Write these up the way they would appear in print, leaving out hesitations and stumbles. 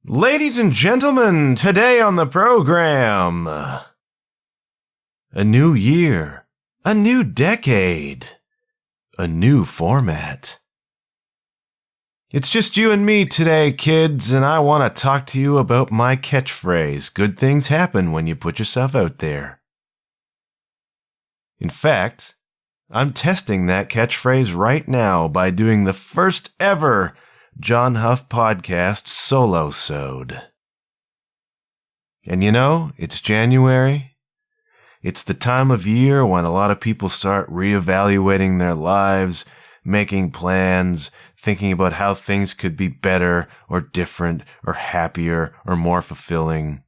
Ladies and gentlemen, today on the program, a new year, a new decade, a new format. It's just you and me today, kids, and I want to talk to you about my catchphrase, good things happen when you put yourself out there. In fact, I'm testing that catchphrase right now by doing the first ever John Huff Podcast Solosode. And you know, it's January. It's the time of year when a lot of people start reevaluating their lives, making plans, thinking about how things could be better or different or happier or more fulfilling.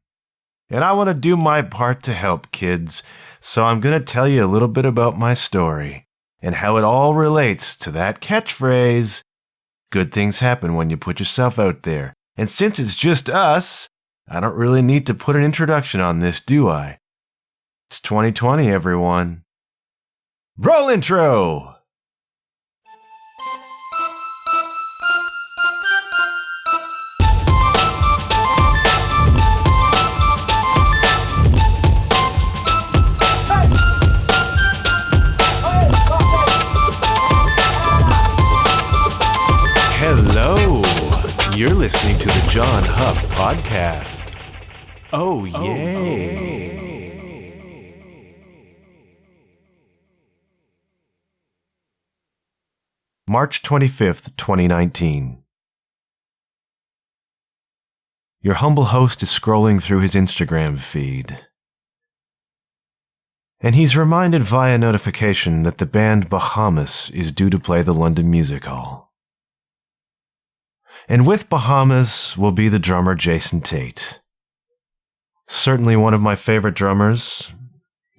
And I want to do my part to help, kids, so I'm going to tell you a little bit about my story and how it all relates to that catchphrase, good things happen when you put yourself out there. And since it's just us, I don't really need to put an introduction on this, do I? It's 2020, everyone. Roll intro! Hello, you're listening to the John Huff Podcast. Oh, yay. March 25th, 2019. Your humble host is scrolling through his Instagram feed, and he's reminded via notification that the band Bahamas is due to play the London Music Hall. And with Bahamas will be the drummer Jason Tate. Certainly one of my favorite drummers,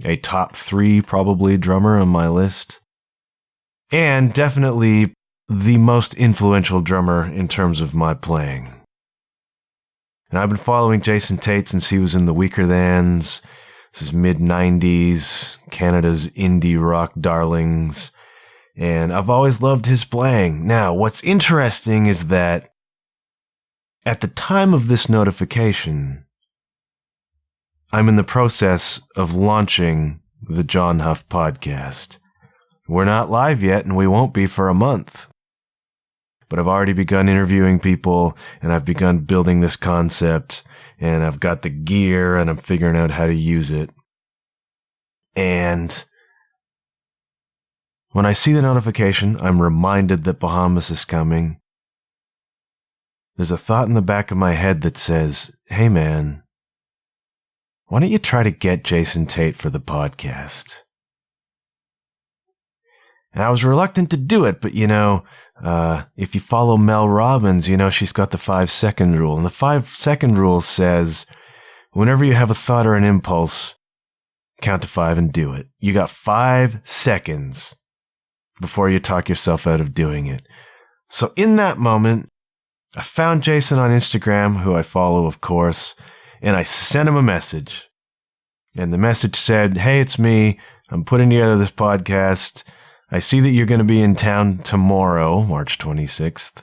a top 3 probably drummer on my list, and definitely the most influential drummer in terms of my playing. And I've been following Jason Tate since he was in the Weaker Thans. This is mid-90s, Canada's indie rock darlings, and I've always loved his playing. Now, what's interesting is that at the time of this notification, I'm in the process of launching the John Huff Podcast. We're not live yet, and we won't be for a month. But I've already begun interviewing people, and I've begun building this concept, and I've got the gear, and I'm figuring out how to use it. And when I see the notification, I'm reminded that Bahamas is coming. There's a thought in the back of my head that says, hey man, why don't you try to get Jason Tate for the podcast? And I was reluctant to do it, but if you follow Mel Robbins, she's got the 5-second rule. And the 5-second rule says, whenever you have a thought or an impulse, count to 5 and do it. You got 5 seconds before you talk yourself out of doing it. So in that moment, I found Jason on Instagram, who I follow, of course, and I sent him a message. And the message said, hey, it's me. I'm putting together this podcast. I see that you're going to be in town tomorrow, March 26th.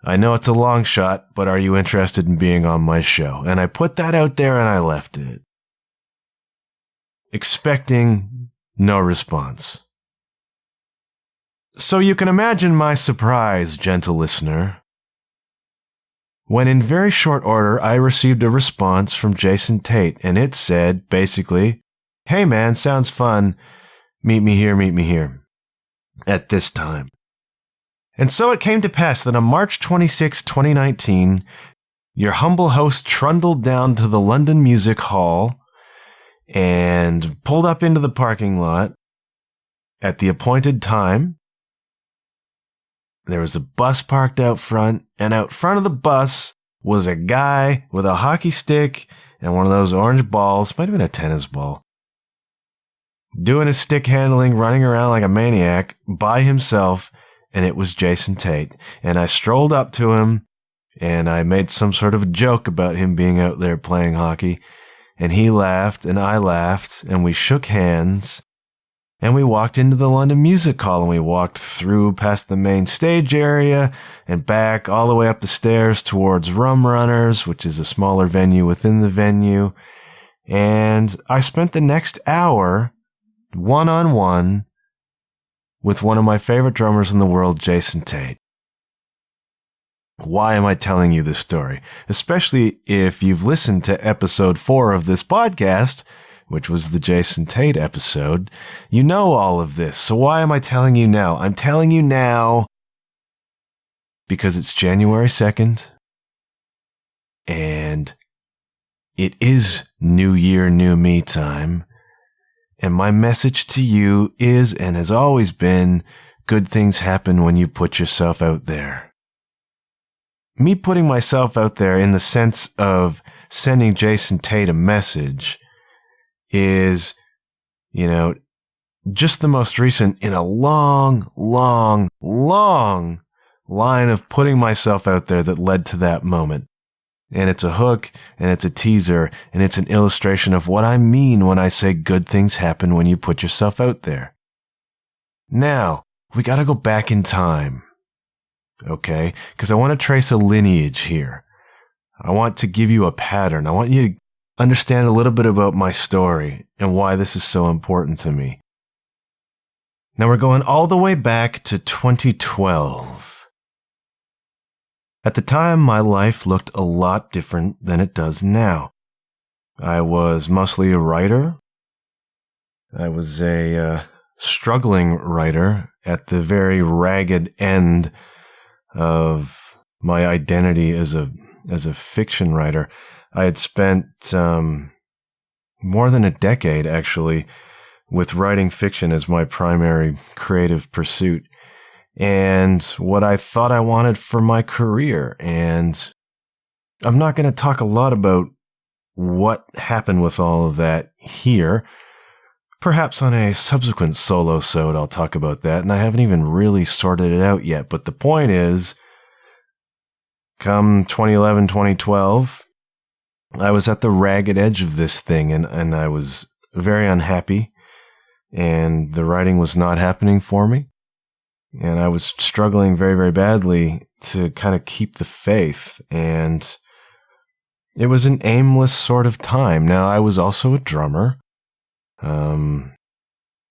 I know it's a long shot, but are you interested in being on my show? And I put that out there and I left it, expecting no response. So you can imagine my surprise, gentle listener, when in very short order I received a response from Jason Tate, and it said, basically, hey man, sounds fun, meet me here, at this time. And so it came to pass that on March 26, 2019, your humble host trundled down to the London Music Hall and pulled up into the parking lot at the appointed time. There was a bus parked out front, and out front of the bus was a guy with a hockey stick and one of those orange balls, might have been a tennis ball, doing his stick handling, running around like a maniac by himself, and it was Jason Tate. And I strolled up to him, and I made some sort of joke about him being out there playing hockey, and he laughed, and I laughed, and we shook hands, And we walked into the London Music Hall, and we walked through past the main stage area and back all the way up the stairs towards Rum Runners, which is a smaller venue within the venue. And I spent the next hour one-on-one with one of my favorite drummers in the world, Jason Tate. Why am I telling you this story? Especially if you've listened to episode 4 of this podcast, which was the Jason Tate episode. You know all of this. So why am I telling you now? I'm telling you now because it's January 2nd and it is New Year, New Me time. And my message to you is, and has always been, good things happen when you put yourself out there. Me putting myself out there in the sense of sending Jason Tate a message is, just the most recent in a long, long, long line of putting myself out there that led to that moment. And it's a hook, and it's a teaser, and it's an illustration of what I mean when I say good things happen when you put yourself out there. Now, we gotta go back in time, okay? Because I want to trace a lineage here. I want to give you a pattern. I want you to understand a little bit about my story and why this is so important to me. Now we're going all the way back to 2012. At the time, my life looked a lot different than it does now. I was mostly a writer. I was a struggling writer at the very ragged end of my identity as a fiction writer. I had spent more than a decade, actually, with writing fiction as my primary creative pursuit and what I thought I wanted for my career. And I'm not going to talk a lot about what happened with all of that here. Perhaps on a subsequent Solosode, I'll talk about that, and I haven't even really sorted it out yet. But the point is, come 2011, 2012, I was at the ragged edge of this thing, and I was very unhappy, and the writing was not happening for me, and I was struggling very, very badly to kind of keep the faith, and it was an aimless sort of time. Now, I was also a drummer.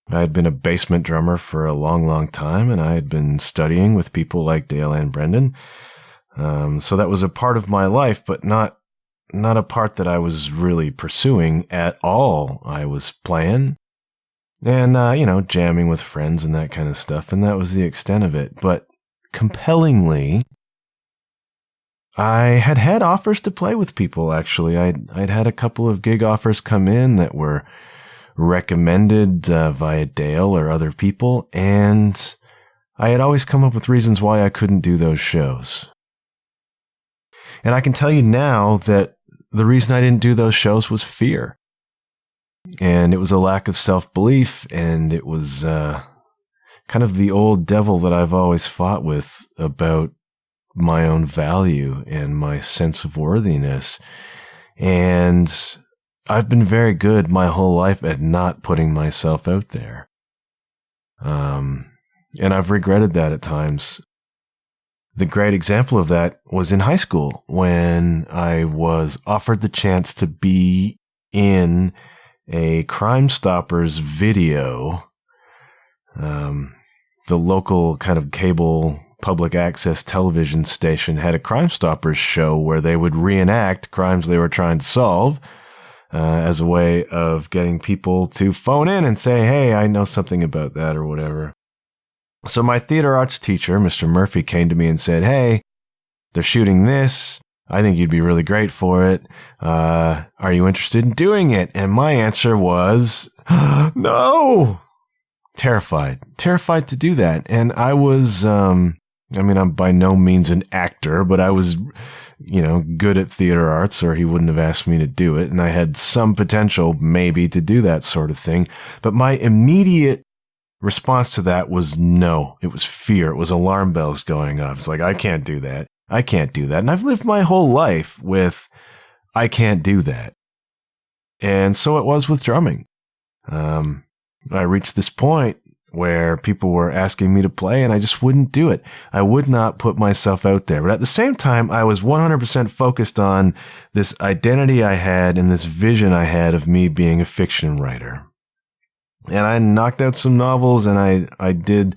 I had been a basement drummer for a long, long time, and I had been studying with people like Dale and Brendan. So that was a part of my life, but not a part that I was really pursuing at all. I was playing and, jamming with friends and that kind of stuff, and that was the extent of it. But compellingly, I had offers to play with people, actually. I'd had a couple of gig offers come in that were recommended via Dale or other people, and I had always come up with reasons why I couldn't do those shows. And I can tell you now that the reason I didn't do those shows was fear. And it was a lack of self-belief, and it was kind of the old devil that I've always fought with about my own value and my sense of worthiness. And I've been very good my whole life at not putting myself out there. And I've regretted that at times. The great example of that was in high school when I was offered the chance to be in a Crime Stoppers video. The local kind of cable public access television station had a Crime Stoppers show where they would reenact crimes they were trying to solve as a way of getting people to phone in and say, hey, I know something about that or whatever. So my theater arts teacher, Mr. Murphy, came to me and said, hey, they're shooting this. I think you'd be really great for it. Are you interested in doing it? And my answer was, no. Terrified to do that. And I was, I'm by no means an actor, but I was, good at theater arts, or he wouldn't have asked me to do it. And I had some potential maybe to do that sort of thing. But my immediate response to that was no. It was fear. It was alarm bells going off. It's like, I can't do that. I can't do that. And I've lived my whole life with, I can't do that. And so it was with drumming. I reached this point where people were asking me to play and I just wouldn't do it. I would not put myself out there. But at the same time, I was 100% focused on this identity I had and this vision I had of me being a fiction writer. And I knocked out some novels and I did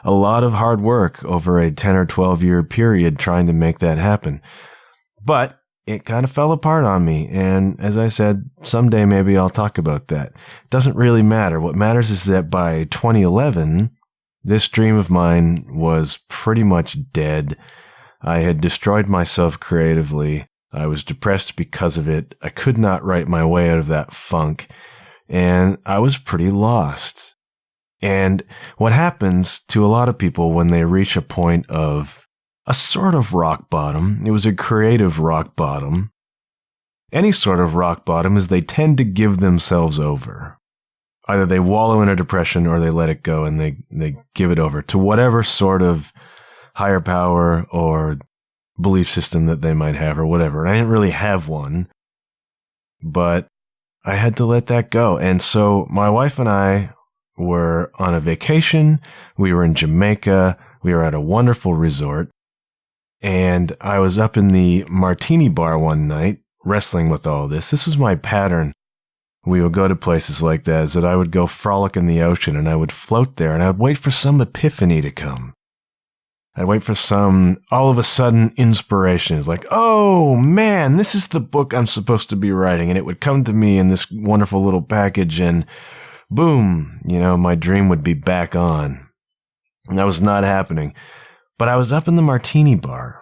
a lot of hard work over a 10 or 12 year period trying to make that happen. But it kind of fell apart on me. And as I said, someday maybe I'll talk about that. It doesn't really matter. What matters is that by 2011, this dream of mine was pretty much dead. I had destroyed myself creatively. I was depressed because of it. I could not write my way out of that funk. And I was pretty lost. And what happens to a lot of people when they reach a point of a sort of rock bottom, it was a creative rock bottom. Any sort of rock bottom is they tend to give themselves over. Either they wallow in a depression or they let it go and they give it over to whatever sort of higher power or belief system that they might have or whatever. I didn't really have one, but I had to let that go. And so my wife and I were on a vacation. We were in Jamaica. We were at a wonderful resort. And I was up in the martini bar one night, wrestling with all this. This was my pattern. We would go to places like that, is that I would go frolic in the ocean and I would float there and I would wait for some epiphany to come. I'd wait for some, all of a sudden, inspiration. It's like, oh man, this is the book I'm supposed to be writing. And it would come to me in this wonderful little package and boom, my dream would be back on. And that was not happening. But I was up in the martini bar,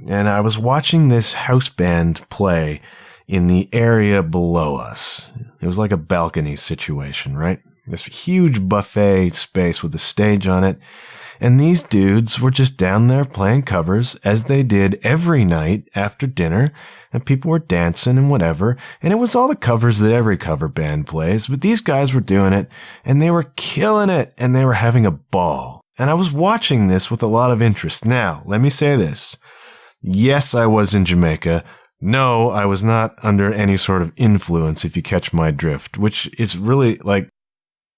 and I was watching this house band play in the area below us. It was like a balcony situation, right? This huge buffet space with a stage on it. And these dudes were just down there playing covers, as they did every night after dinner, and people were dancing and whatever. And it was all the covers that every cover band plays, but these guys were doing it, and they were killing it, and they were having a ball. And I was watching this with a lot of interest. Now, let me say this. Yes, I was in Jamaica. No, I was not under any sort of influence, if you catch my drift, which is really like,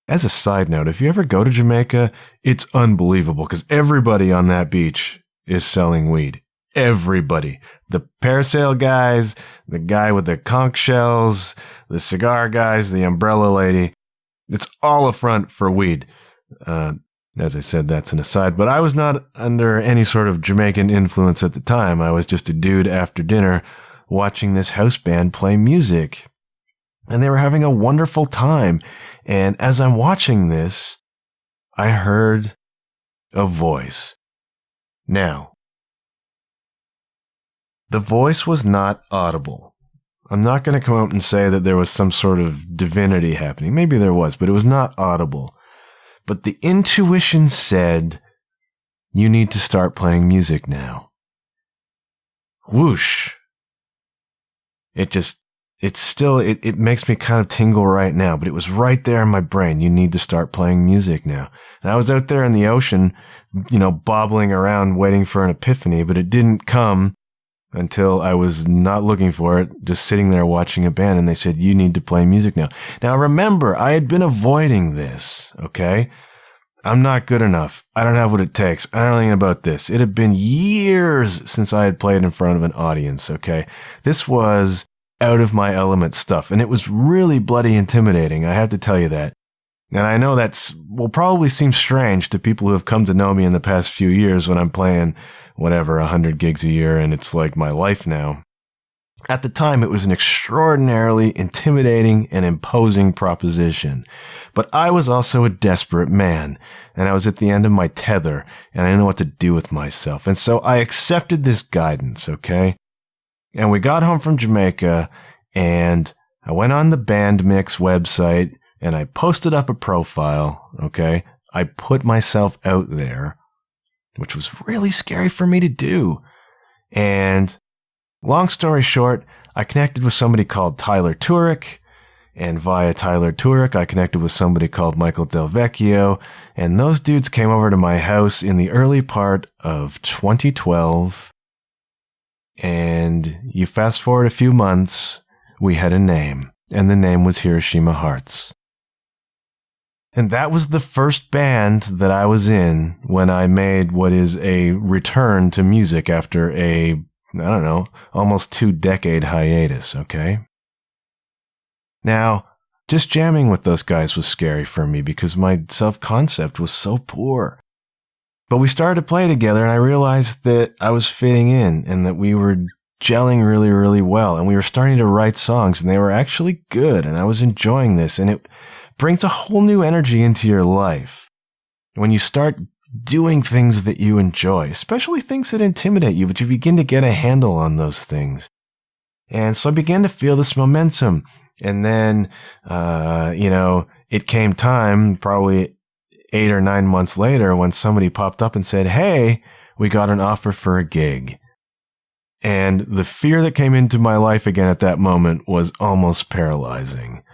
as a side note, if you ever go to Jamaica, it's unbelievable because everybody on that beach is selling weed. Everybody. The parasail guys, the guy with the conch shells, the cigar guys, the umbrella lady. It's all a front for weed. As I said, that's an aside, but I was not under any sort of Jamaican influence at the time. I was just a dude after dinner watching this house band play music, and they were having a wonderful time. And as I'm watching this, I heard a voice. Now, the voice was not audible. I'm not going to come out and say that there was some sort of divinity happening. Maybe there was, but it was not audible. But the intuition said, you need to start playing music now. Whoosh. It makes me kind of tingle right now, but it was right there in my brain. You need to start playing music now. And I was out there in the ocean, bobbling around waiting for an epiphany, but it didn't come until I was not looking for it, just sitting there watching a band, and they said, you need to play music now. Now remember, I had been avoiding this, okay? I'm not good enough. I don't have what it takes. I don't know anything about this. It had been years since I had played in front of an audience, okay? This was out of my element stuff, and it was really bloody intimidating, I have to tell you that. And I know will probably seem strange to people who have come to know me in the past few years when I'm playing 100 gigs a year, and it's like my life now. At the time, it was an extraordinarily intimidating and imposing proposition. But I was also a desperate man, and I was at the end of my tether, and I didn't know what to do with myself. And so I accepted this guidance, okay? And we got home from Jamaica, and I went on the Band Mix website, and I posted up a profile, okay? I put myself out there, which was really scary for me to do. And long story short, I connected with somebody called Tyler Turek, and via Tyler Turek, I connected with somebody called Michael Del Vecchio, and those dudes came over to my house in the early part of 2012, and you fast forward a few months, we had a name, and the name was Hiroshima Hearts. And that was the first band that I was in when I made what is a return to music after almost 2-decade hiatus, okay? Now, just jamming with those guys was scary for me because my self-concept was so poor. But we started to play together and I realized that I was fitting in and that we were gelling really, really well. And we were starting to write songs and they were actually good and I was enjoying this. And it brings a whole new energy into your life when you start doing things that you enjoy, especially things that intimidate you, but you begin to get a handle on those things. And so I began to feel this momentum. And then, it came time, probably 8 or 9 months later, when somebody popped up and said, "Hey, we got an offer for a gig." And the fear that came into my life again at that moment was almost paralyzing.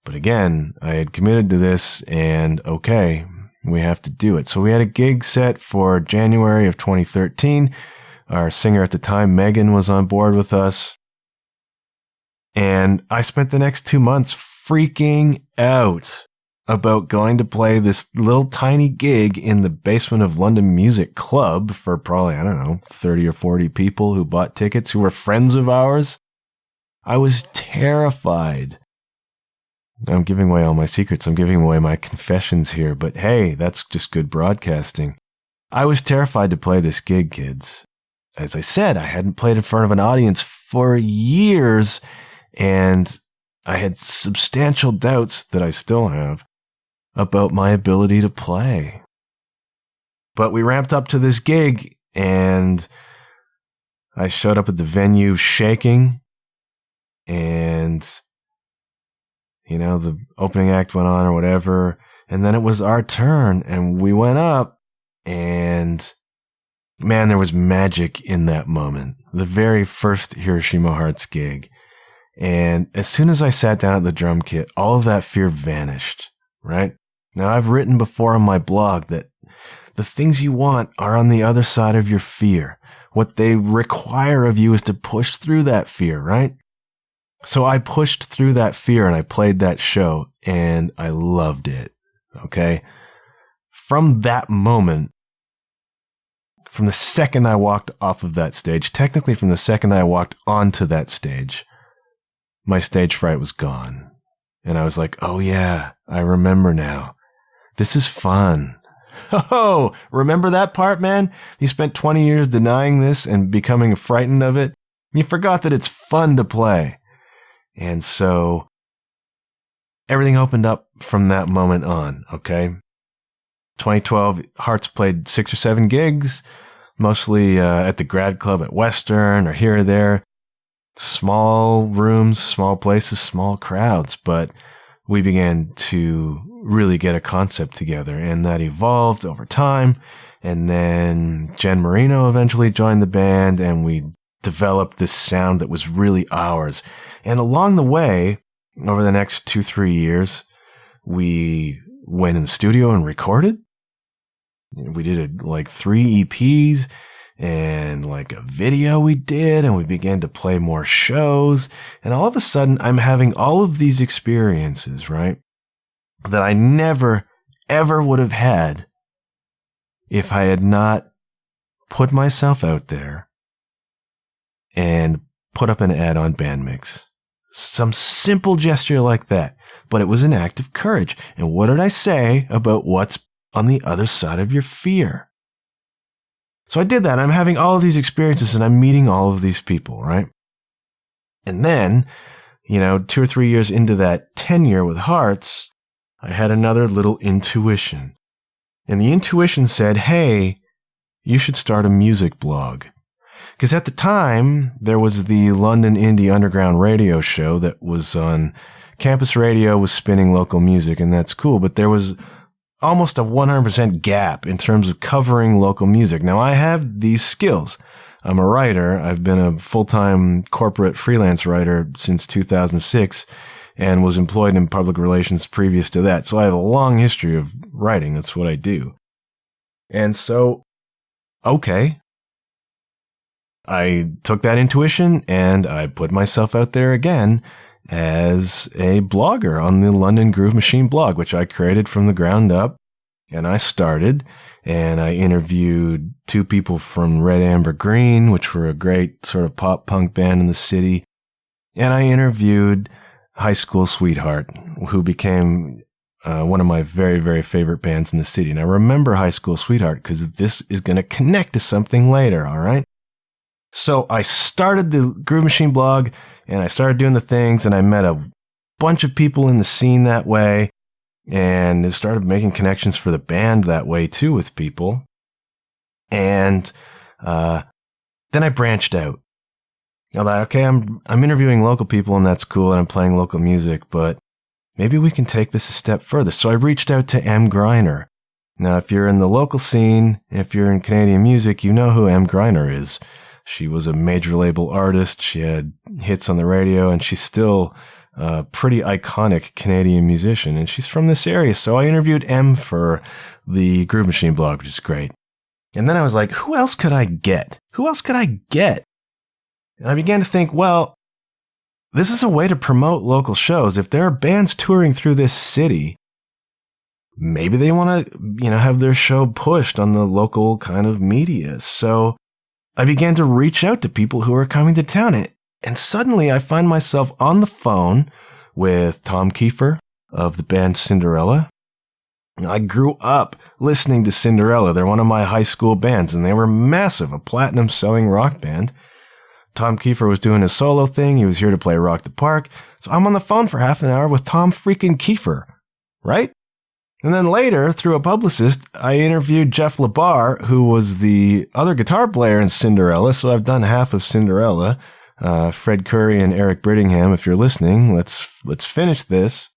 But again, I had committed to this and okay, we have to do it. So we had a gig set for January of 2013. Our singer at the time, Megan, was on board with us. And I spent the next 2 months freaking out about going to play this little tiny gig in the basement of London Music Club for probably, 30 or 40 people who bought tickets who were friends of ours. I was terrified. I'm giving away all my secrets. I'm giving away my confessions here, but hey, that's just good broadcasting. I was terrified to play this gig, kids. As I said, I hadn't played in front of an audience for years, and I had substantial doubts that I still have about my ability to play. But we ramped up to this gig, and I showed up at the venue shaking, and, the opening act went on or whatever, and then it was our turn, and we went up, and man, there was magic in that moment. The very first Hiroshima Hearts gig. And as soon as I sat down at the drum kit, all of that fear vanished, right? Now, I've written before on my blog that the things you want are on the other side of your fear. What they require of you is to push through that fear, right? So I pushed through that fear and I played that show and I loved it, okay? From that moment, from the second I walked off of that stage, technically from the second I walked onto that stage, my stage fright was gone. And I was like, oh yeah, I remember now. This is fun. Oh, remember that part, man? You spent 20 years denying this and becoming frightened of it. You forgot that it's fun to play. And so everything opened up from that moment on, okay? 2012, Hearts played 6 or 7 gigs, mostly at the Grad Club at Western or here or there. Small rooms, small places, small crowds, but we began to really get a concept together, and that evolved over time. And then Jen Marino eventually joined the band, and we developed this sound that was really ours. And along the way, over the next 2-3 years, we went in the studio and recorded. We did 3 EPs. And a video we did, and we began to play more shows. And all of a sudden, I'm having all of these experiences, right? That I never, ever would have had if I had not put myself out there and put up an ad on Bandmix. Some simple gesture like that, but it was an act of courage. And what did I say about what's on the other side of your fear? So I did that. I'm having all of these experiences and I'm meeting all of these people, right? And then, 2 or 3 years into that tenure with Hearts, I had another little intuition. And the intuition said, hey, you should start a music blog. Because at the time, there was the London Indie Underground radio show that was on campus radio, was spinning local music, and that's cool. But there was almost a 100% gap in terms of covering local music. Now, I have these skills. I'm a writer. I've been a full-time corporate freelance writer since 2006 and was employed in public relations previous to that. So I have a long history of writing. That's what I do. And so, okay, I took that intuition and I put myself out there again as a blogger on the London Groove Machine blog, which I created from the ground up. And I started, and I interviewed two people from Red Amber Green, which were a great sort of pop punk band in the city. And I interviewed High School Sweetheart, who became one of my very, very favorite bands in the city. And I remember High School Sweetheart because this is going to connect to something later, all right? So I started the Groove Machine blog, and I started doing the things, and I met a bunch of people in the scene that way, and started making connections for the band that way too with people. And then I branched out. I thought, okay, I'm interviewing local people, and that's cool, and I'm playing local music, but maybe we can take this a step further. So I reached out to M. Greiner. Now, if you're in the local scene, if you're in Canadian music, you know who M. Greiner is. She was a major label artist. She had hits on the radio, and she's still a pretty iconic Canadian musician, and she's from this area. So I interviewed M for the Groove Machine blog, which is great. And then I was like, who else could I get? Who else could I get? And I began to think, well, this is a way to promote local shows. If there are bands touring through this city, maybe they want to, have their show pushed on the local kind of media. So I began to reach out to people who are coming to town. And suddenly I find myself on the phone with Tom Kiefer of the band Cinderella. I grew up listening to Cinderella. They're one of my high school bands, and they were massive, a platinum-selling rock band. Tom Kiefer was doing his solo thing. He was here to play Rock the Park. So I'm on the phone for half an hour with Tom freaking Kiefer, right? And then later, through a publicist, I interviewed Jeff LaBar, who was the other guitar player in Cinderella. So I've done half of Cinderella. Fred Curry and Eric Brittingham, if you're listening, let's finish this.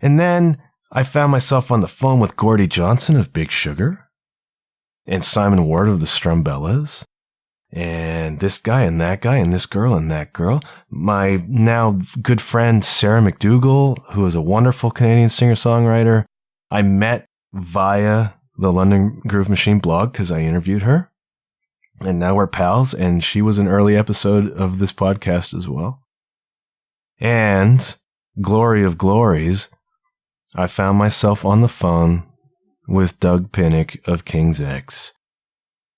And then I found myself on the phone with Gordie Johnson of Big Sugar and Simon Ward of the Strumbellas. And this guy and that guy and this girl and that girl. My now good friend Sarah McDougall, who is a wonderful Canadian singer-songwriter. I met via the London Groove Machine blog because I interviewed her. And now we're pals, and she was an early episode of this podcast as well. And glory of glories, I found myself on the phone with Doug Pinnick of King's X.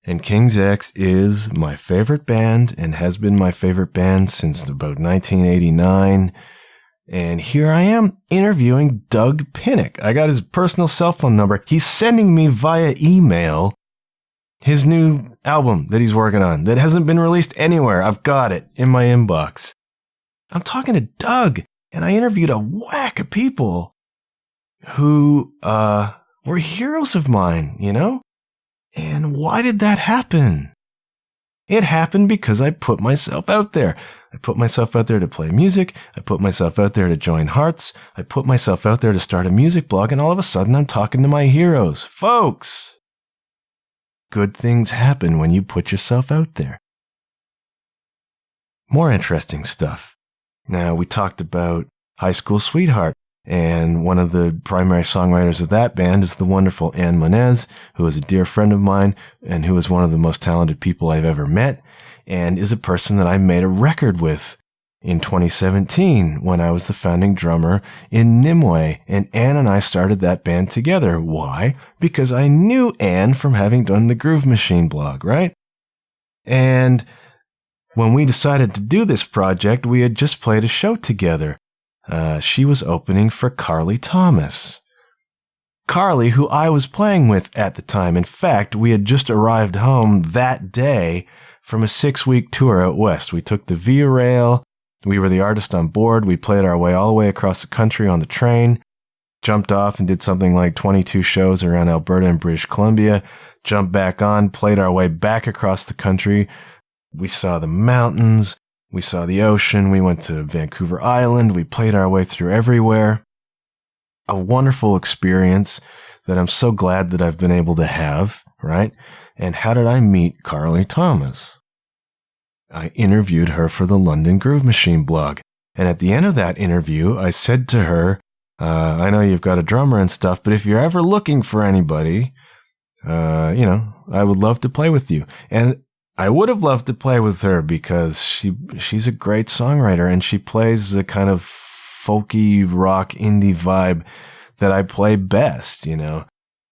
And King's X is my favorite band and has been my favorite band since about 1989. And here I am interviewing Doug Pinnick. I got his personal cell phone number. He's sending me via email his new album that he's working on that hasn't been released anywhere. I've got it in my inbox. I'm talking to Doug, and I interviewed a whack of people who were heroes of mine, And why did that happen? It happened because I put myself out there. I put myself out there to play music. I put myself out there to join hearts. I put myself out there to start a music blog, and all of a sudden I'm talking to my heroes. Folks, good things happen when you put yourself out there. More interesting stuff. Now, we talked about High School Sweetheart. And one of the primary songwriters of that band is the wonderful Anne Monez, who is a dear friend of mine and who is one of the most talented people I've ever met and is a person that I made a record with in 2017 when I was the founding drummer in Nimue. And Anne and I started that band together. Why? Because I knew Anne from having done the Groove Machine blog, right? And when we decided to do this project, we had just played a show together. She was opening for Carly Thomas. Carly, who I was playing with at the time. In fact, we had just arrived home that day from a 6-week tour out west. We took the Via Rail. We were the artist on board. We played our way all the way across the country on the train, jumped off and did something like 22 shows around Alberta and British Columbia, jumped back on, played our way back across the country. We saw the mountains. We saw the ocean. We went to Vancouver Island. We played our way through everywhere. A wonderful experience that I'm so glad that I've been able to have, right? And how did I meet Carly Thomas? I interviewed her for the London Groove Machine blog. And at the end of that interview, I said to her, I know you've got a drummer and stuff, but if you're ever looking for anybody, I would love to play with you. And I would have loved to play with her because she's a great songwriter and she plays the kind of folky rock indie vibe that I play best, you know.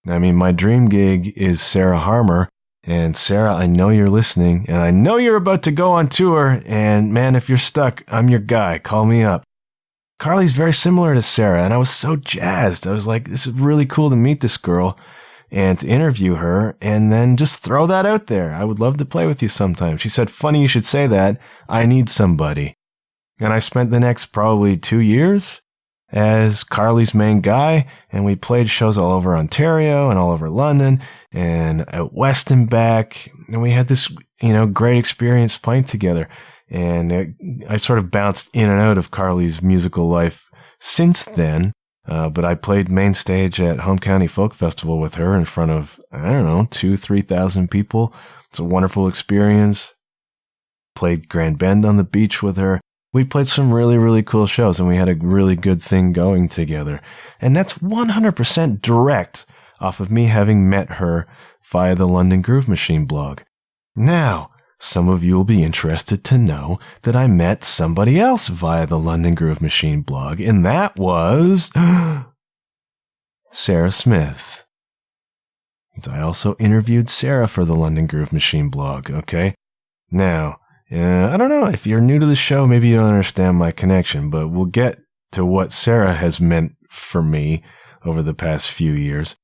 I mean, my dream gig is Sarah Harmer. And Sarah, I know you're listening, and I know you're about to go on tour, and man, if you're stuck, I'm your guy. Call me up. Carly's very similar to Sarah, and I was so jazzed. I was like, this is really cool to meet this girl and to interview her, and then just throw that out there. I would love to play with you sometime. She said, funny you should say that. I need somebody. And I spent the next probably 2 years as Carly's main guy, and we played shows all over Ontario and all over London and out west and back, and we had this, you know, great experience playing together. And I sort of bounced in and out of Carly's musical life since then, but I played main stage at Home County Folk Festival with her in front of, I don't know, 2,000-3,000 people. It's a wonderful experience. Played Grand Bend on the beach with her. We played some really, really cool shows, and we had a really good thing going together. And that's 100% direct off of me having met her via the London Groove Machine blog. Now, some of you will be interested to know that I met somebody else via the London Groove Machine blog, and that was Sarah Smith. I also interviewed Sarah for the London Groove Machine blog, okay? Now, I don't know, if you're new to the show, maybe you don't understand my connection, but we'll get to what Sarah has meant for me over the past few years.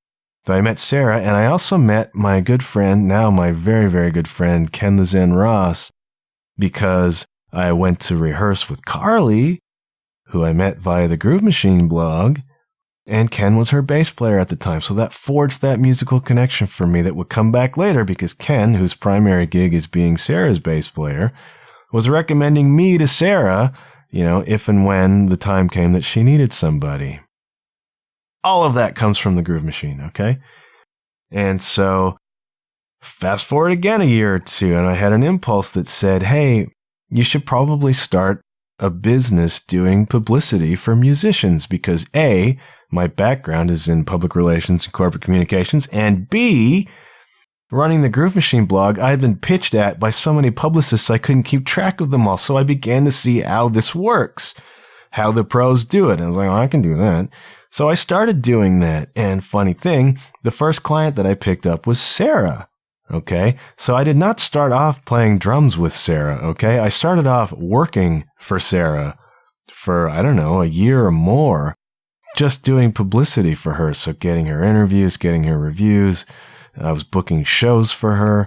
So I met Sarah, and I also met my good friend, now my very, very good friend, Ken the Zen Ross, because I went to rehearse with Carly, who I met via the Groove Machine blog, and Ken was her bass player at the time. So that forged that musical connection for me that would come back later because Ken, whose primary gig is being Sarah's bass player, was recommending me to Sarah, you know, if and when the time came that she needed somebody. All of that comes from the Groove Machine, okay? And so fast forward again a year or two, and I had an impulse that said, hey, you should probably start a business doing publicity for musicians because A, my background is in public relations and corporate communications, and B, running the Groove Machine blog, I had been pitched at by so many publicists I couldn't keep track of them all, so I began to see how this works, how the pros do it. And I was like, oh, I can do that. So I started doing that, and funny thing, the first client that I picked up was Sarah. Okay, so I did not start off playing drums with Sarah, okay? I started off working for Sarah for, I don't know, a year or more, just doing publicity for her. So getting her interviews, getting her reviews. I was booking shows for her.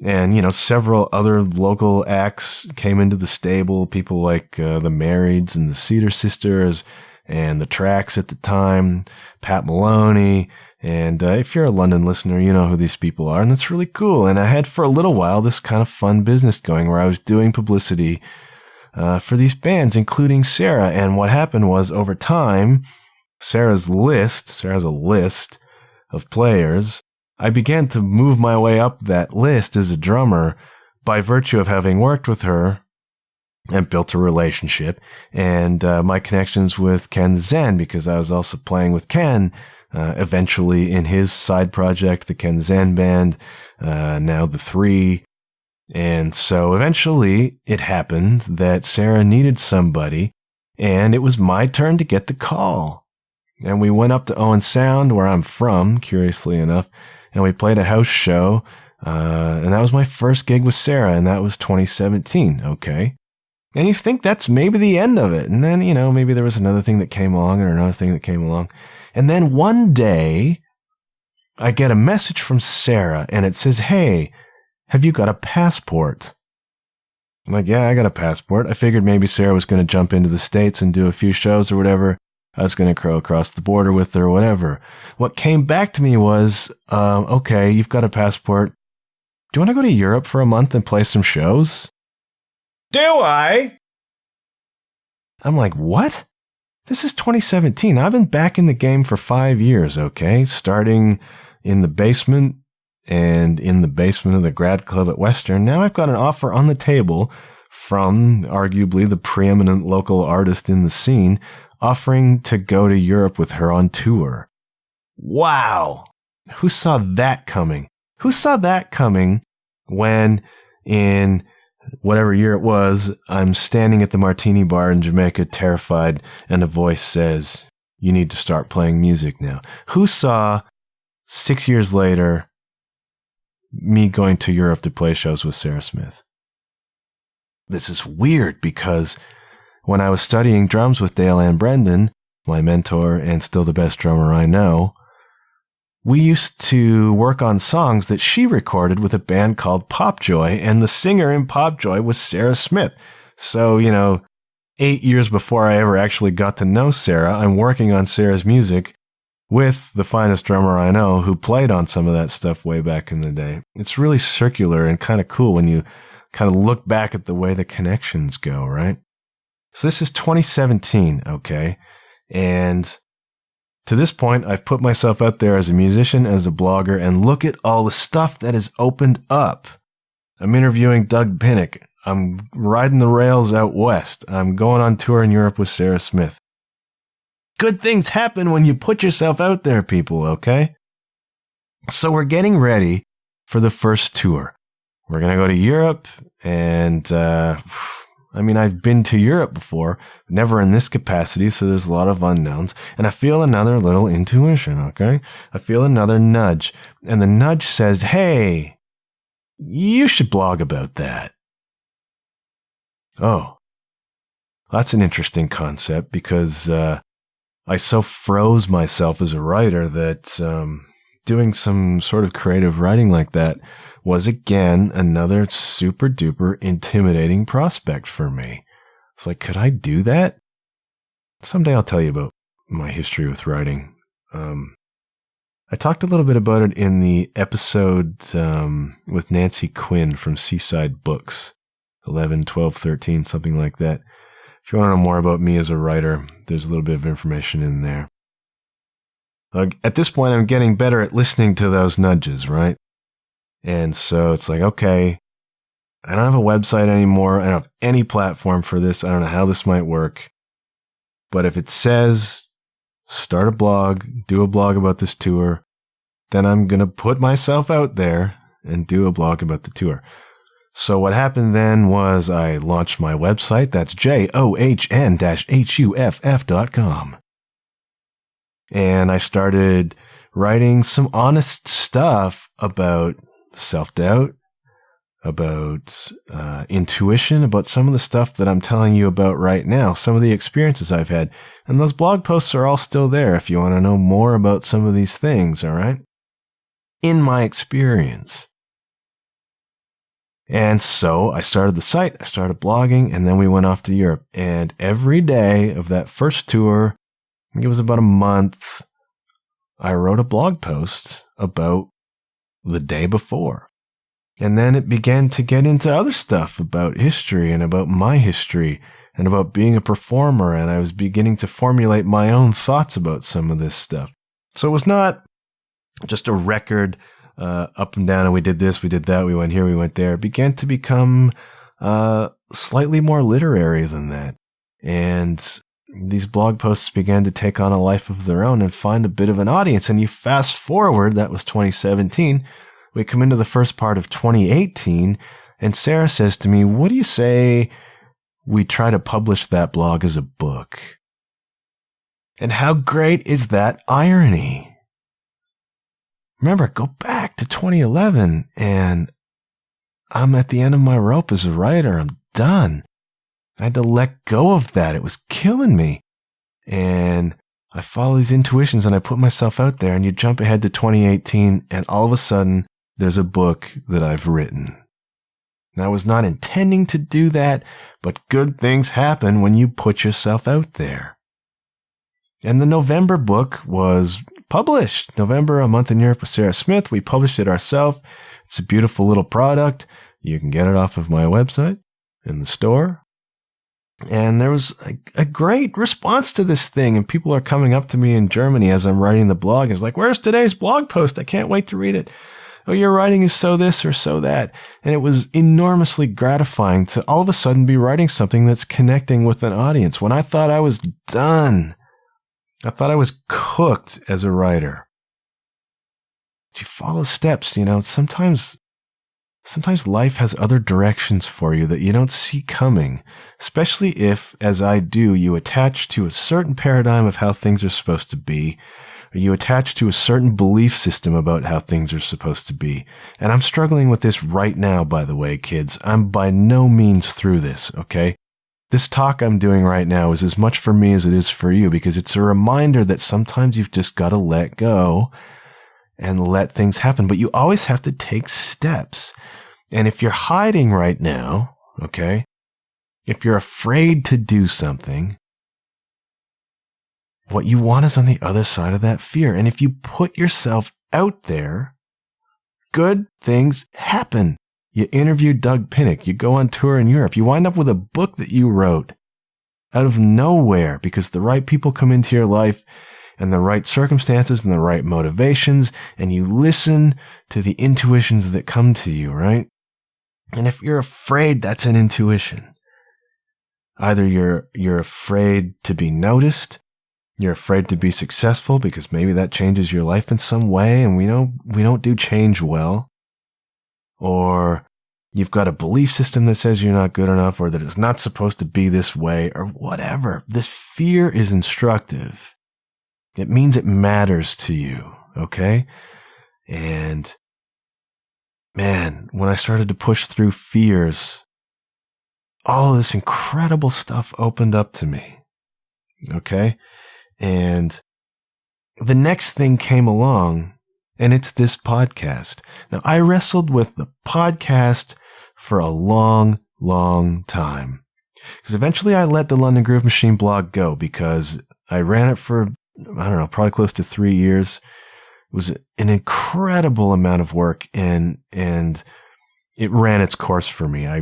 And, you know, several other local acts came into the stable, people like the Marrieds and the Cedar Sisters and the Tracks at the time, Pat Maloney. And if you're a London listener, you know who these people are, and that's really cool. And I had for a little while this kind of fun business going where I was doing publicity for these bands, including Sarah. And what happened was over time, Sarah has a list of players. I began to move my way up that list as a drummer by virtue of having worked with her and built a relationship, and my connections with Ken Zen, because I was also playing with Ken eventually in his side project, the Ken Zen Band, now the Three. And so eventually it happened that Sarah needed somebody, and it was my turn to get the call. And we went up to Owen Sound, where I'm from, curiously enough, and we played a house show, and that was my first gig with Sarah, and that was 2017, okay? And you think that's maybe the end of it, and then, you know, maybe there was another thing that came along, or another thing that came along. And then one day, I get a message from Sarah, and it says, hey, have you got a passport? I'm like, yeah, I got a passport. I figured maybe Sarah was going to jump into the States and do a few shows or whatever. I was going to crow across the border with her or whatever. What came back to me was, okay, you've got a passport. Do you want to go to Europe for a month and play some shows? Do I? I'm like, what? This is 2017. I've been back in the game for 5 years, okay? Starting in the basement and in the basement of the grad club at Western. Now I've got an offer on the table from arguably the preeminent local artist in the scene, offering to go to Europe with her on tour. Wow! Who saw that coming? Who saw that coming when in whatever year it was, I'm standing at the Martini Bar in Jamaica, terrified, and a voice says, "You need to start playing music now." Who saw 6 years later me going to Europe to play shows with Sarah Smith? This is weird because when I was studying drums with Dale Ann Brendan, my mentor and still the best drummer I know, we used to work on songs that she recorded with a band called Popjoy, and the singer in Popjoy was Sarah Smith. So, 8 years before I ever actually got to know Sarah, I'm working on Sarah's music with the finest drummer I know who played on some of that stuff way back in the day. It's really circular and kind of cool when you kind of look back at the way the connections go, right? So this is 2017, okay? And to this point, I've put myself out there as a musician, as a blogger, and look at all the stuff that has opened up. I'm interviewing Doug Pinnick. I'm riding the rails out west. I'm going on tour in Europe with Sarah Smith. Good things happen when you put yourself out there, people, okay? So we're getting ready for the first tour. We're going to go to Europe, and I've been to Europe before, never in this capacity, so there's a lot of unknowns. And I feel another little intuition, okay? I feel another nudge. And the nudge says, hey, you should blog about that. Oh, that's an interesting concept because I so froze myself as a writer that doing some sort of creative writing like that was again another super duper intimidating prospect for me. It's like, could I do that? Someday I'll tell you about my history with writing. I talked a little bit about it in the episode with Nancy Quinn from Seaside Books, 11, 12, 13, something like that. If you want to know more about me as a writer, there's a little bit of information in there. At this point, I'm getting better at listening to those nudges, right? And so it's like, okay, I don't have a website anymore. I don't have any platform for this. I don't know how this might work. But if it says start a blog, do a blog about this tour, then I'm going to put myself out there and do a blog about the tour. So what happened then was I launched my website. That's john-huff.com. And I started writing some honest stuff about self-doubt, about intuition, about some of the stuff that I'm telling you about right now, some of the experiences I've had. And those blog posts are all still there if you want to know more about some of these things, all right? In my experience. And so I started the site, I started blogging, and then we went off to Europe. And every day of that first tour, I think it was about a month, I wrote a blog post about the day before. And then it began to get into other stuff about history and about my history and about being a performer. And I was beginning to formulate my own thoughts about some of this stuff. So it was not just a record up and down and we did this, we did that, we went here, we went there. It began to become slightly more literary than that. And these blog posts began to take on a life of their own and find a bit of an audience. And you fast forward, that was 2017. We come into the first part of 2018, and Sarah says to me, what do you say we try to publish that blog as a book? And how great is that irony? Remember, go back to 2011, and I'm at the end of my rope as a writer. I'm done. I had to let go of that. It was killing me. And I follow these intuitions and I put myself out there, and you jump ahead to 2018 and all of a sudden there's a book that I've written. And I was not intending to do that, but good things happen when you put yourself out there. And the November book was published. November, A Month in Europe with Sarah Smith. We published it ourselves. It's a beautiful little product. You can get it off of my website in the store. And there was a great response to this thing. And people are coming up to me in Germany as I'm writing the blog. It's like, where's today's blog post? I can't wait to read it. Oh, your writing is so this or so that. And it was enormously gratifying to all of a sudden be writing something that's connecting with an audience when I thought I was done. I thought I was cooked as a writer. But you follow steps, sometimes sometimes life has other directions for you that you don't see coming, especially if, as I do, you attach to a certain paradigm of how things are supposed to be, or you attach to a certain belief system about how things are supposed to be. And I'm struggling with this right now, by the way, kids. I'm by no means through this, okay? This talk I'm doing right now is as much for me as it is for you, because it's a reminder that sometimes you've just got to let go and let things happen, but you always have to take steps. And if you're hiding right now, okay, if you're afraid to do something, what you want is on the other side of that fear. And if you put yourself out there, good things happen. You interview Doug Pinnick, you go on tour in Europe, you wind up with a book that you wrote out of nowhere because the right people come into your life and the right circumstances and the right motivations, and you listen to the intuitions that come to you, right? And if you're afraid, that's an intuition. Either you're afraid to be noticed, you're afraid to be successful because maybe that changes your life in some way, and we don't do change well. Or you've got a belief system that says you're not good enough, or that it's not supposed to be this way, or whatever. This fear is instructive. It means it matters to you, okay? And man, when I started to push through fears, all of this incredible stuff opened up to me, okay? And the next thing came along, and it's this podcast. Now, I wrestled with the podcast for a long, long time. Because eventually I let the London Groove Machine blog go because I ran it for, I don't know, probably close to 3 years. It was an incredible amount of work, and it ran its course for me. I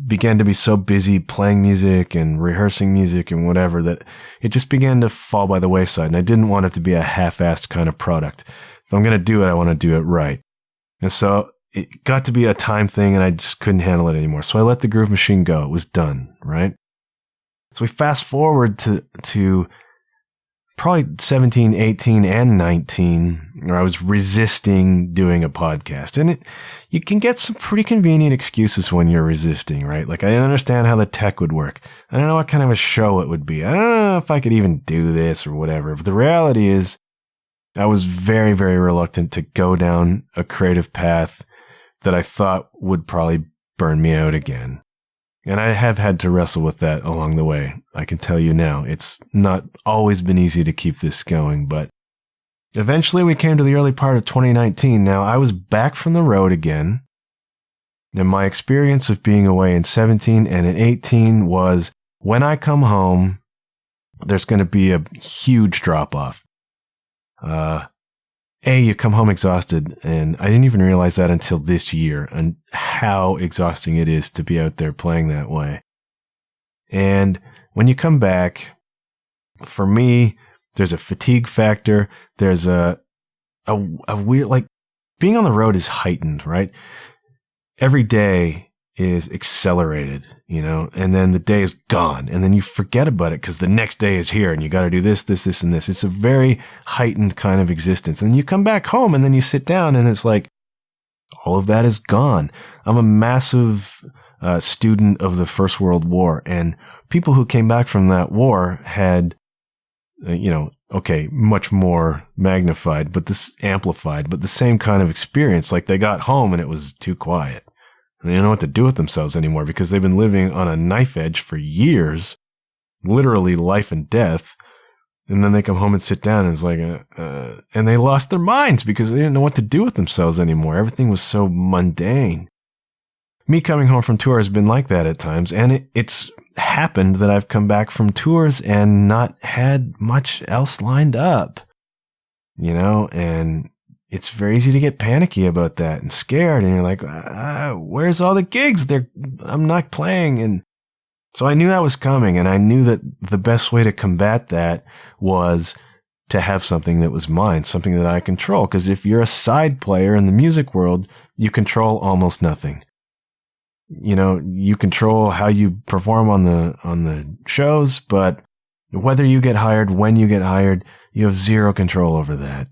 began to be so busy playing music and rehearsing music and whatever that it just began to fall by the wayside. And I didn't want it to be a half-assed kind of product. If I'm going to do it, I want to do it right. And so it got to be a time thing, and I just couldn't handle it anymore. So I let the Groove Machine go. It was done, right? So we fast forward to probably 17, 18, and 19, where I was resisting doing a podcast. And you can get some pretty convenient excuses when you're resisting, right? Like, I didn't understand how the tech would work. I don't know what kind of a show it would be. I don't know if I could even do this or whatever. But the reality is, I was very, very reluctant to go down a creative path that I thought would probably burn me out again. And I have had to wrestle with that along the way. I can tell you now, it's not always been easy to keep this going, but eventually we came to the early part of 2019. Now, I was back from the road again, and my experience of being away in 17 and in 18 was, when I come home, there's going to be a huge drop-off. You come home exhausted, and I didn't even realize that until this year, and how exhausting it is to be out there playing that way. And when you come back, for me, there's a fatigue factor. There's a weird, like, being on the road is heightened, right? Every day is accelerated, and then the day is gone, and then you forget about it because the next day is here, and you got to do this, and this. It's a very heightened kind of existence. And you come back home, and then you sit down, and it's like, all of that is gone. I'm a massive student of the First World War, and people who came back from that war had, much more magnified, but this amplified, but the same kind of experience. Like, they got home, and it was too quiet. They don't know what to do with themselves anymore because they've been living on a knife edge for years, literally life and death. And then they come home and sit down, and it's like, and they lost their minds because they didn't know what to do with themselves anymore. Everything was so mundane. Me coming home from tour has been like that at times, and it's happened that I've come back from tours and not had much else lined up, and it's very easy to get panicky about that and scared. And you're like, where's all the gigs? I'm not playing. And so I knew that was coming. And I knew that the best way to combat that was to have something that was mine, something that I control. Because if you're a side player in the music world, you control almost nothing. You control how you perform on the shows, but whether you get hired, when you get hired, you have zero control over that.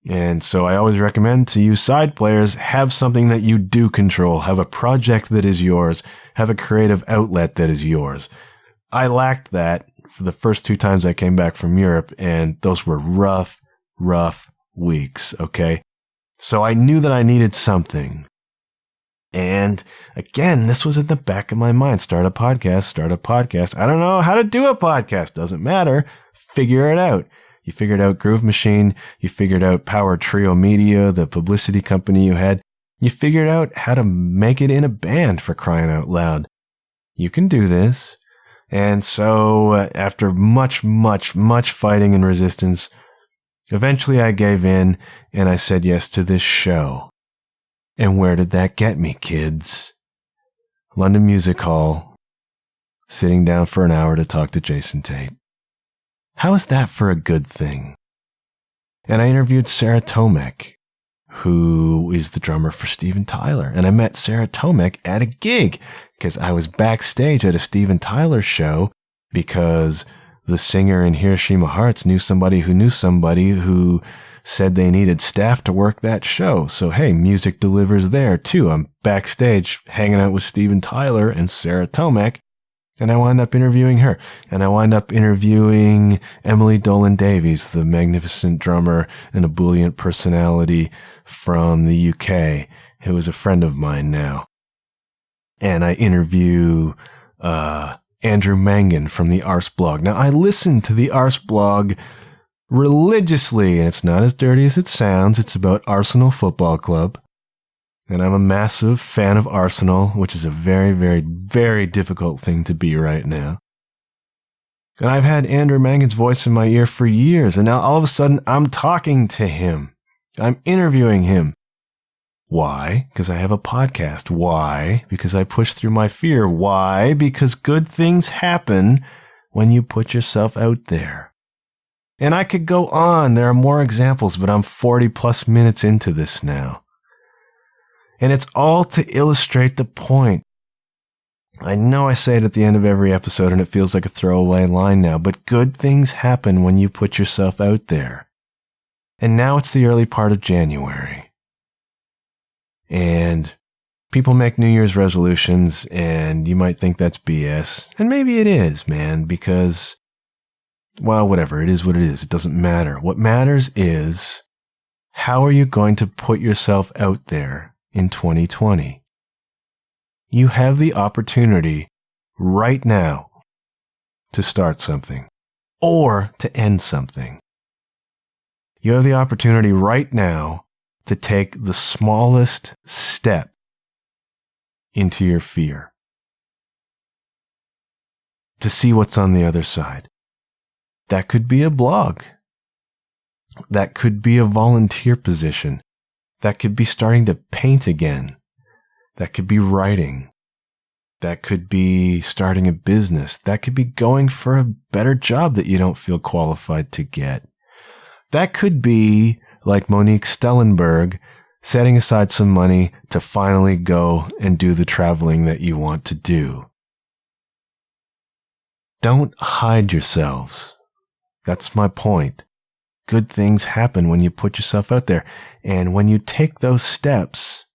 And so I always recommend to you side players, have something that you do control, have a project that is yours, have a creative outlet that is yours. I lacked that for the first 2 times I came back from Europe, and those were rough weeks, okay? So I knew that I needed something. And again, this was in the back of my mind. Start a podcast. I don't know how to do a podcast. Doesn't matter. Figure it out. You figured out Groove Machine. You figured out Power Trio Media, the publicity company you had. You figured out how to make it in a band, for crying out loud. You can do this. And so after much fighting and resistance, eventually I gave in and I said yes to this show. And where did that get me, kids? London Music Hall, sitting down for an hour to talk to Jason Tate. How is that for a good thing? And I interviewed Sarah Tomek, who is the drummer for Steven Tyler. And I met Sarah Tomek at a gig because I was backstage at a Steven Tyler show because the singer in Hiroshima Hearts knew somebody who said they needed staff to work that show. So, hey, music delivers there too. I'm backstage hanging out with Steven Tyler and Sarah Tomek. And I wound up interviewing her. And I wound up interviewing Emily Dolan Davies, the magnificent drummer and ebullient personality from the UK, who is a friend of mine now. And I interview Andrew Mangan from the Arse blog. Now, I listen to the Arse blog religiously, and it's not as dirty as it sounds. It's about Arsenal Football Club. And I'm a massive fan of Arsenal, which is a very difficult thing to be right now. And I've had Andrew Mangan's voice in my ear for years, and now all of a sudden I'm talking to him. I'm interviewing him. Why? Because I have a podcast. Why? Because I push through my fear. Why? Because good things happen when you put yourself out there. And I could go on. There are more examples, but I'm 40 plus minutes into this now. And it's all to illustrate the point. I know I say it at the end of every episode and it feels like a throwaway line now, but good things happen when you put yourself out there. And now it's the early part of January. And people make New Year's resolutions and you might think that's BS. And maybe it is, man, because, well, whatever. It is what it is. It doesn't matter. What matters is, how are you going to put yourself out there in 2020? You have the opportunity right now to start something or to end something. You have the opportunity right now to take the smallest step into your fear, to see what's on the other side. That could be a blog. That could be a volunteer position. That could be starting to paint again. That could be writing. That could be starting a business. That could be going for a better job that you don't feel qualified to get. That could be, like Monique Stellenberg, setting aside some money to finally go and do the traveling that you want to do. Don't hide yourselves. That's my point. Good things happen when you put yourself out there. And when you take those steps,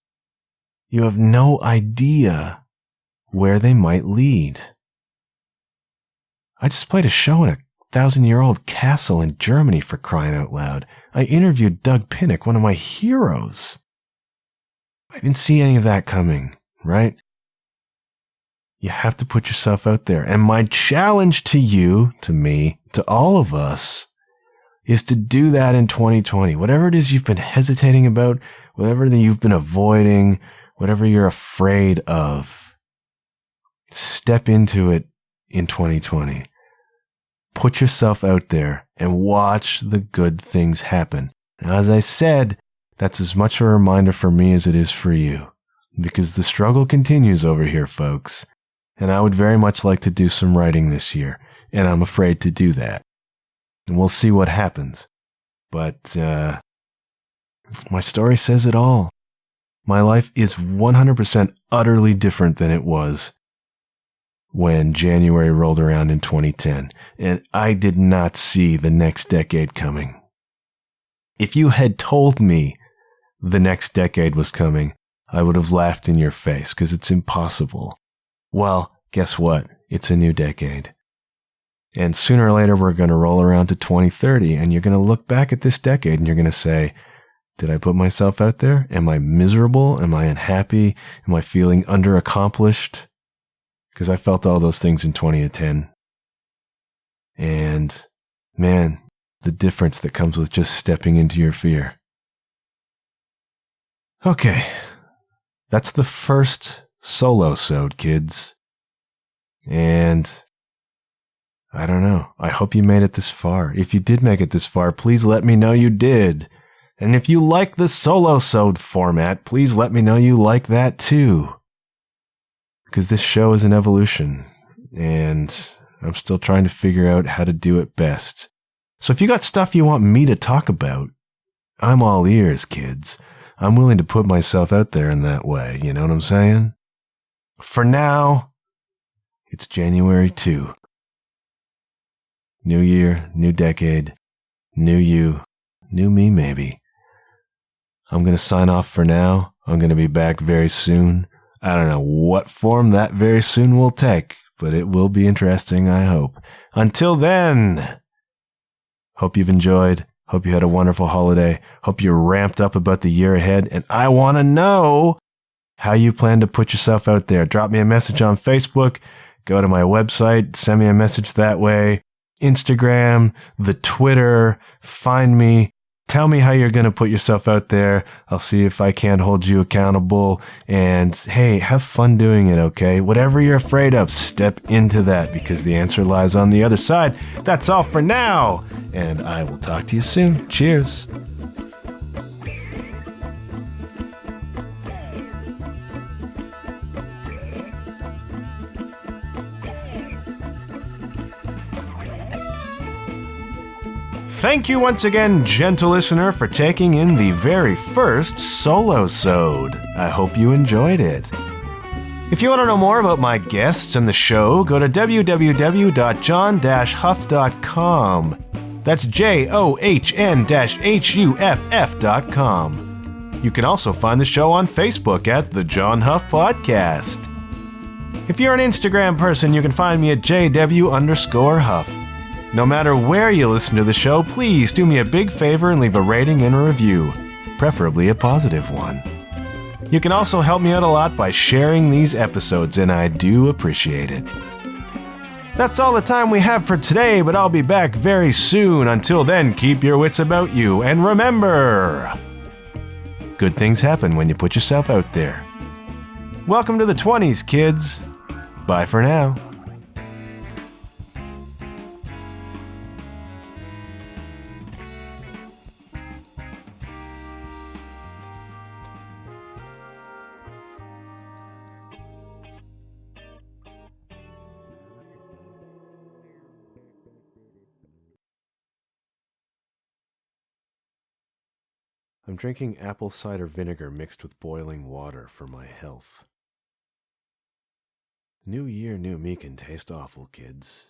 you have no idea where they might lead. I just played a show in a 1,000-year-old castle in Germany, for crying out loud. I interviewed Doug Pinnick, one of my heroes. I didn't see any of that coming, right? You have to put yourself out there. And my challenge to you, to me, to all of us, is to do that in 2020. Whatever it is you've been hesitating about, whatever you've been avoiding, whatever you're afraid of, step into it in 2020. Put yourself out there and watch the good things happen. Now, as I said, that's as much a reminder for me as it is for you, because the struggle continues over here, folks. And I would very much like to do some writing this year, and I'm afraid to do that. And we'll see what happens. But my story says it all. My life is 100% utterly different than it was when January rolled around in 2010. And I did not see the next decade coming. If you had told me the next decade was coming, I would have laughed in your face because it's impossible. Well, guess what? It's a new decade. And sooner or later, we're going to roll around to 2030, and you're going to look back at this decade and you're going to say, did I put myself out there? Am I miserable? Am I unhappy? Am I feeling underaccomplished? Because I felt all those things in 2010. And man, the difference that comes with just stepping into your fear. Okay, that's the first Solosode, kids. And I don't know. I hope you made it this far. If you did make it this far, please let me know you did. And if you like the Solosode format, please let me know you like that too. Because this show is an evolution, and I'm still trying to figure out how to do it best. So if you got stuff you want me to talk about, I'm all ears, kids. I'm willing to put myself out there in that way, you know what I'm saying? For now, it's January 2. New year, new decade, new you, new me maybe. I'm going to sign off for now. I'm going to be back very soon. I don't know what form that very soon will take, but it will be interesting, I hope. Until then, hope you've enjoyed. Hope you had a wonderful holiday. Hope you're ramped up about the year ahead. And I want to know how you plan to put yourself out there. Drop me a message on Facebook. Go to my website. Send me a message that way. Instagram, the Twitter. Find me. Tell me how you're going to put yourself out there. I'll see if I can't hold you accountable. And hey, have fun doing it, okay? Whatever you're afraid of, step into that because the answer lies on the other side. That's all for now. And I will talk to you soon. Cheers. Thank you once again, gentle listener, for taking in the very first Solosode. I hope you enjoyed it. If you want to know more about my guests and the show, go to www.john-huff.com. That's JOHN-HUFF.com. You can also find the show on Facebook at the John Huff Podcast. If you're an Instagram person, you can find me at JW_Huff. No matter where you listen to the show, please do me a big favor and leave a rating and a review, preferably a positive one. You can also help me out a lot by sharing these episodes, and I do appreciate it. That's all the time we have for today, but I'll be back very soon. Until then, keep your wits about you, and remember, good things happen when you put yourself out there. Welcome to the 20s, kids. Bye for now. I'm drinking apple cider vinegar mixed with boiling water for my health. New year, new me can taste awful, kids.